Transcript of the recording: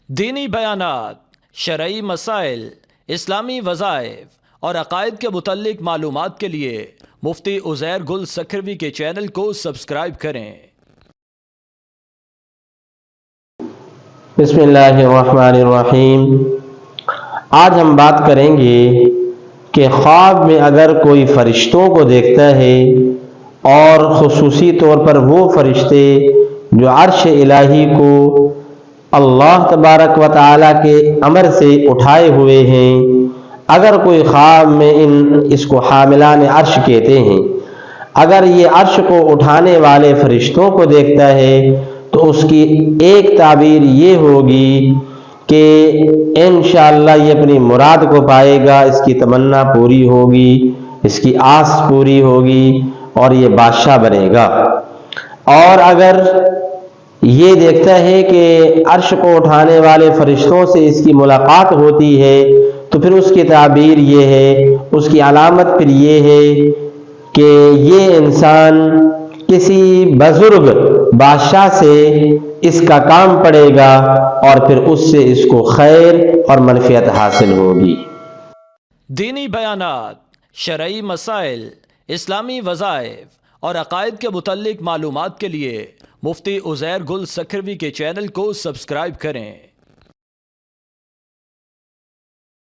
دینی بیانات، شرعی مسائل، اسلامی وظائف اور عقائد کے متعلق معلومات کے لیے مفتی عزیر گل سکھروی کے چینل کو سبسکرائب کریں۔ بسم اللہ الرحمن الرحیم۔ آج ہم بات کریں گے کہ خواب میں اگر کوئی فرشتوں کو دیکھتا ہے اور خصوصی طور پر وہ فرشتے جو عرش الہی کو اللہ تبارک و تعالیٰ کے امر سے اٹھائے ہوئے ہیں، اگر کوئی خواب میں اس کو حاملان عرش کہتے ہیں، اگر یہ عرش کو اٹھانے والے فرشتوں کو دیکھتا ہے تو اس کی ایک تعبیر یہ ہوگی کہ انشاءاللہ یہ اپنی مراد کو پائے گا، اس کی تمنا پوری ہوگی، اس کی آس پوری ہوگی اور یہ بادشاہ بنے گا۔ اور اگر یہ دیکھتا ہے کہ عرش کو اٹھانے والے فرشتوں سے اس کی ملاقات ہوتی ہے تو پھر اس کی تعبیر یہ ہے، اس کی علامت پھر یہ ہے کہ یہ انسان کسی بزرگ بادشاہ سے اس کا کام پڑے گا اور پھر اس سے اس کو خیر اور منفعت حاصل ہوگی۔ دینی بیانات، شرعی مسائل، اسلامی وظائف اور عقائد کے متعلق معلومات کے لیے مفتی عزیر گل سکھروی کے چینل کو سبسکرائب کریں۔